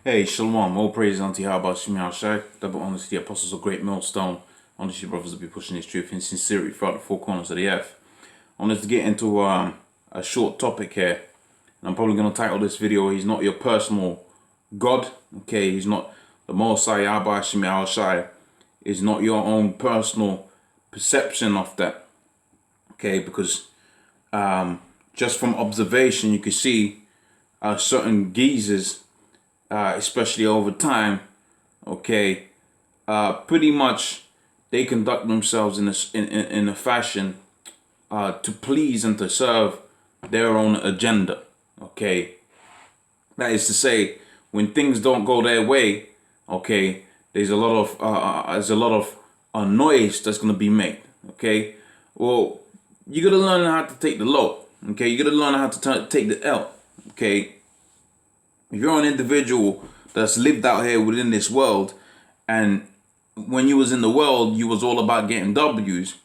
Hey, Shalom. All praise unto Yahweh Shemi Shai. Double honors to the apostles of Great Millstone. Honor to your brothers to be pushing this truth in sincerity throughout the four corners of the earth. I wanted to get into a short topic here. And I'm probably going to title this video, He's Not Your Personal God. Okay, He's not the Most High Yahweh Shemi Shai. Is not your own personal perception of that. Okay, because just from observation, you can see certain geezers, especially over time, okay, pretty much they conduct themselves in a fashion to please and to serve their own agenda. Okay, that is to say, when things don't go their way, okay, there's a lot of noise that's gonna be made. Okay, well, you gotta learn how to take the low. Okay, you gotta learn how to take the L. Okay, if you're an individual that's lived out here within this world, and when you was in the world, you was all about getting W's.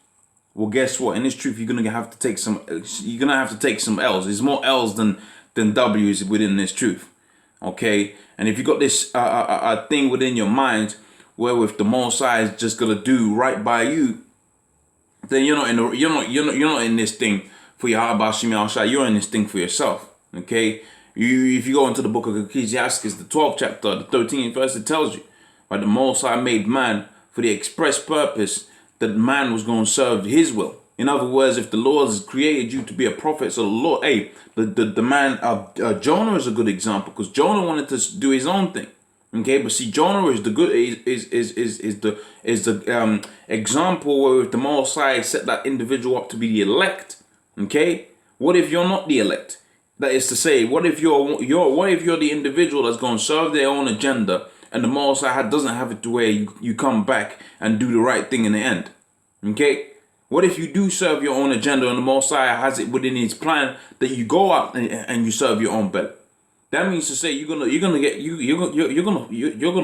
Well, guess what? In this truth, you're gonna have to take some. You're gonna have to take some L's. There's more L's than W's within this truth. Okay, and if you got this thing within your mind, where if the Most High is just gonna do right by you, then you're not in this thing for your Habashim Al Shai. You're in this thing for yourself. Okay. If you go into the book of Ecclesiastes, the 12th chapter, the 13th verse, it tells you, right, the Most High made man for the express purpose that man was going to serve his will. In other words, if the Lord has created you to be a prophet, so the Lord, hey, the man of Jonah is a good example, because Jonah wanted to do his own thing. Okay, but see, Jonah is the good is the example where if the Most High set that individual up to be the elect. Okay, what if you're not the elect? That is to say, what if you're the individual that's going to serve their own agenda, and the Most High doesn't have it to where you come back and do the right thing in the end? Okay, what if you do serve your own agenda, and the Most High has it within His plan that you go out and you serve your own belly? That means to say you're gonna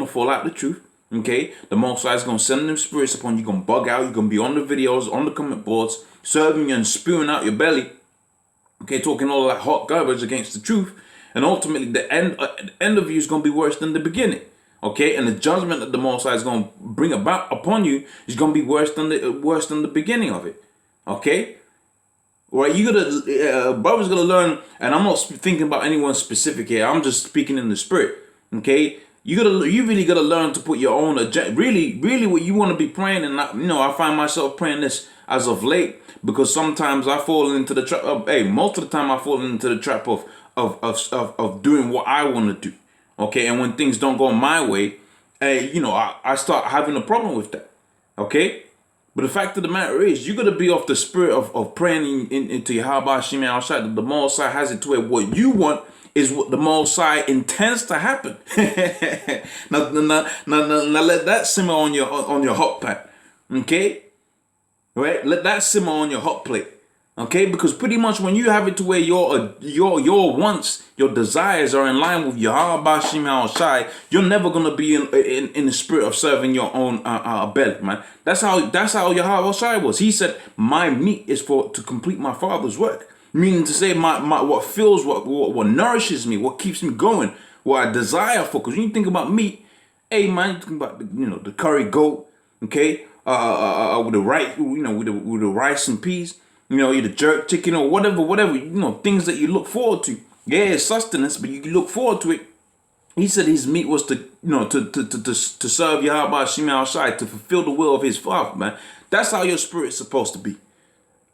fall out the truth. Okay, the Most High is gonna send them spirits upon you. You're gonna bug out. You're gonna be on the videos, on the comment boards, serving you and spewing out your belly. Okay, talking all that hot garbage against the truth, and ultimately the end of you is gonna be worse than the beginning. Okay, and the judgment that the Most High is gonna bring about upon you is gonna be worse than the beginning of it. Okay. Right, brother's gonna learn, and I'm not thinking about anyone specific here. I'm just speaking in the spirit. Okay, you really gotta learn to put your own agenda. Really, what you want to be praying, and I find myself praying this as of late, because sometimes I fall into the trap. Most of the time I fall into the trap of doing what I want to do. Okay, and when things don't go my way, I start having a problem with that. Okay. But the fact of the matter is, you got to be off the spirit of praying into Yahweh Shemi Al Shai, that the Most High has it to where what you want is what the Most High intends to happen. now, let that simmer on your hot pot, okay? Right? Let that simmer on your hot plate, okay? Because pretty much when you have it to where your wants, your desires are in line with Yahweh Shemi Al Shai, you're never gonna be in the spirit of serving your own belly, man. That's how Yahweh Shai was. He said, "My meat is to complete my Father's work," meaning to say, my what fills, what nourishes me, what keeps me going, what I desire for. Because when you think about meat, hey man, you think about the curry goat, okay, with the rice, with the rice and peas. Either jerk chicken or whatever, things that you look forward to. Yeah, it's sustenance, but you look forward to it. He said his meat was to serve Yahweh Shemi Al Shai, to fulfill the will of his Father, man. That's how your spirit's supposed to be.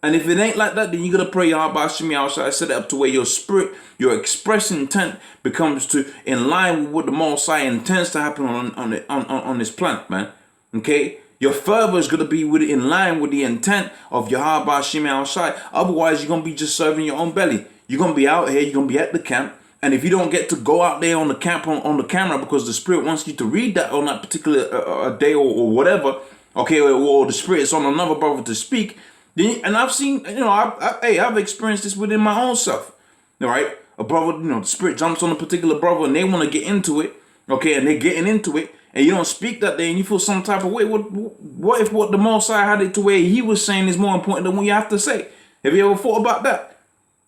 And if it ain't like that, then you gotta pray Yahweh Shemi Al Shai, set it up to where your spirit, your express intent becomes in line with what the Most High intends to happen on this planet, man. Okay? Your fervor is going to be in line with the intent of Yahweh Shemi Al Shai. Otherwise, you're going to be just serving your own belly. You're going to be out here. You're going to be at the camp. And if you don't get to go out there on the camp on the camera because the Spirit wants you to read that on that particular day or whatever, okay, or the Spirit's on another brother to speak, then, and I've seen, I've experienced this within my own self. All right? A brother, the Spirit jumps on a particular brother and they want to get into it, okay, and they're getting into it, and you don't speak that day and you feel some type of way. What if what the Most High had it to where He was saying is more important than what you have to say? Have you ever thought about that?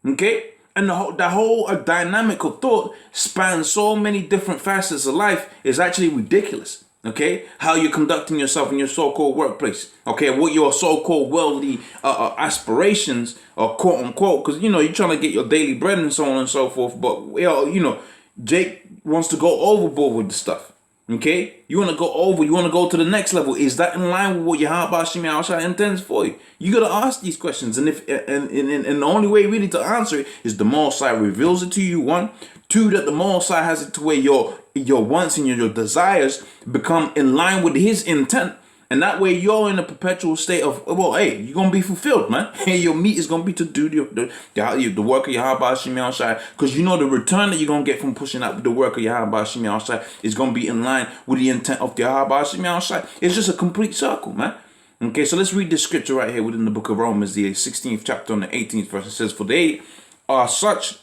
Okay? And the whole dynamic of thought spans so many different facets of life is actually ridiculous. Okay, how you're conducting yourself in your so-called workplace. Okay, what your so-called worldly aspirations are, quote unquote, because you know you're trying to get your daily bread and so on and so forth. But you know, Jake wants to go overboard with the stuff. Okay, you want to go over, you want to go to the next level. Is that in line with what Yahweh Shemi Shai intends for you? You got to ask these questions, and the only way really to answer it is the Most High reveals it to you. One, two, that the Most High has it to where your wants and your desires become in line with His intent. And that way you're in a perpetual state of, well, hey, you're going to be fulfilled, man. Hey, your meat is going to be to do the work of Yahweh Shemi Shai. Because you know the return that you're going to get from pushing out the work of Yahweh Shemi Shai is going to be in line with the intent of Yahweh Shemi Shai. It's just a complete circle, man. Okay, so let's read this scripture right here within the book of Romans, the 16th chapter and the 18th verse. It says, For they that are such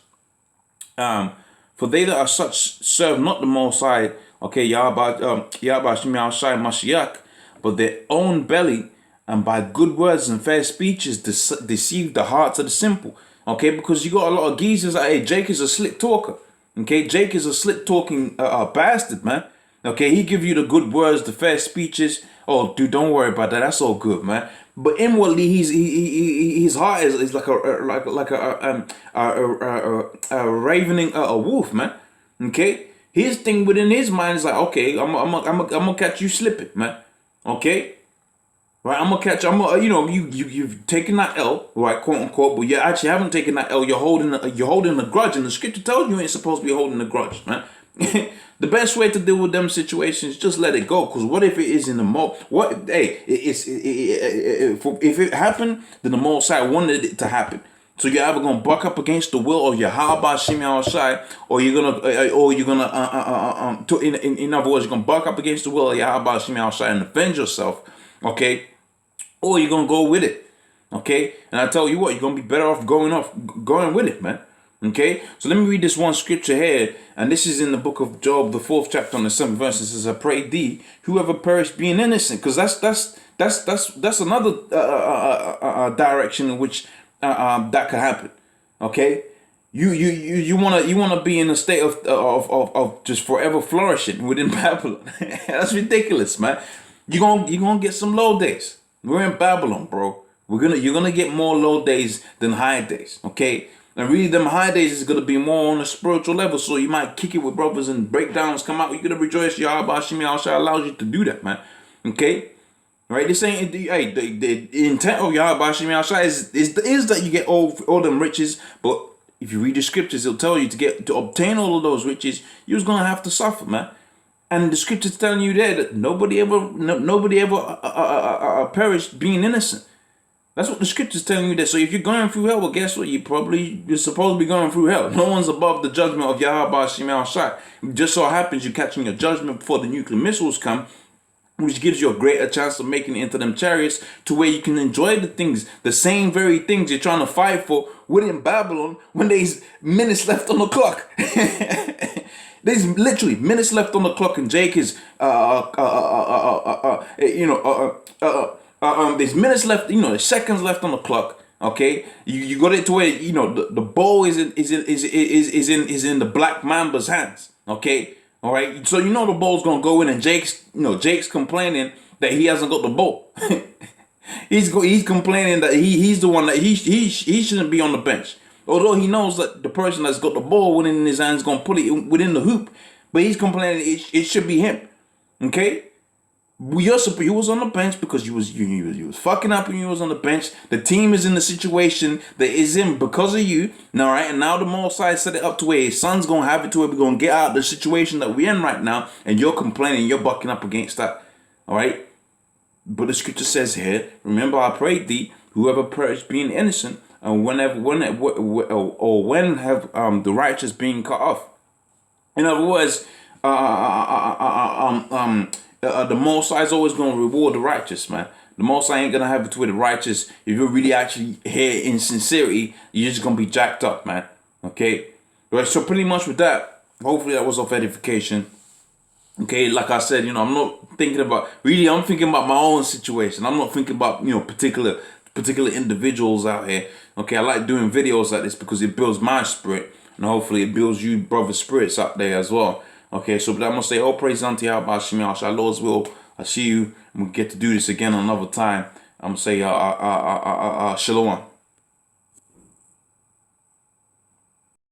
serve not the Most High, okay, Yahweh Shemi Shai Mashiach, but their own belly, and by good words and fair speeches deceive the hearts of the simple. Okay, because you got a lot of geezers like, hey, Jake is a slick talker. Okay, Jake is a slick talking bastard, man. Okay, he give you the good words, the fair speeches. Oh, dude, don't worry about that. That's all good, man. But inwardly, his heart is like a ravening a wolf, man. Okay, his thing within his mind is like, okay, I'm gonna catch you slipping, man. Okay, right? You've taken that L, right, quote unquote, but you actually haven't taken that L. You're holding a grudge, and the scripture tells you ain't supposed to be holding a grudge, man. The best way to deal with them situations, just let it go. Cause what if it is in the what? Hey, if it happened, then the Most High wanted it to happen. So you're either gonna buck up against the will of Yahweh Shemi Shai, or you're gonna, in other words, you're gonna buck up against the will of Yahweh Shemi Shai and avenge yourself, okay? Or you're gonna go with it, okay? And I tell you what, you're gonna be better off going with it, man. Okay, so let me read this one scripture here, and this is in the book of Job, the 4th chapter, on the 7th verse. It says, "I pray thee, whoever perished being innocent," because that's another direction in which that could happen. Okay, you wanna be in a state of just forever flourishing within Babylon. That's ridiculous, man. You're gonna get some low days. We're in Babylon, bro. You're gonna get more low days than high days. Okay. And really, them high days is going to be more on a spiritual level. So you might kick it with brothers and breakdowns come out. You're going to rejoice. Yahweh Shemi Shai allows you to do that, man. Okay? Right? This ain't, hey, the intent of Yahweh Shemi Shai is that you get all them riches. But if you read the scriptures, it'll tell you to obtain all of those riches, you're going to have to suffer, man. And the scripture's telling you there that nobody ever perished being innocent. That's what the scripture's telling you there. So if you're going through hell, well, guess what? You're supposed to be going through hell. No one's above the judgment of Yahweh Shemi Shai. It just so happens you're catching your judgment before the nuclear missiles come, which gives you a greater chance of making it into them chariots to where you can enjoy the things, the same very things you're trying to fight for within Babylon when there's minutes left on the clock. There's literally minutes left on the clock, and Jake is there's minutes left, there's seconds left on the clock. Okay, you got it to where the ball is in the Black Mamba's hands. Okay, all right. So the ball's gonna go in, and Jake's complaining that he hasn't got the ball. he's complaining that he's the one that he shouldn't be on the bench. Although he knows that the person that's got the ball within his hands is gonna put it within the hoop, but he's complaining it should be him. Okay. He was on the bench because you was fucking up and you was on the bench. The team is in the situation that is in because of you. All right, and now the Most High set it up to where his son's gonna have it to where we're gonna get out of the situation that we're in right now, and you're complaining, you're bucking up against that. All right, but the scripture says here, remember, I prayed thee, whoever perished being innocent, and when have the righteous being cut off. In other words, the Most High is always going to reward the righteous, man. The Most High ain't going to have it to where the righteous, if you're really actually here in sincerity, you're just going to be jacked up, man. Okay? Right, so pretty much with that, hopefully that was of edification. Okay, like I said, I'm not thinking about, really, I'm thinking about my own situation. I'm not thinking about, particular particular individuals out here. Okay, I like doing videos like this because it builds my spirit, and hopefully it builds you brother spirits out there as well. Okay, so but I'm gonna say all praise unto Yahweh Hashem, Yahshua, Lord's will. I see you, and we get to do this again another time. I'm gonna say shalom.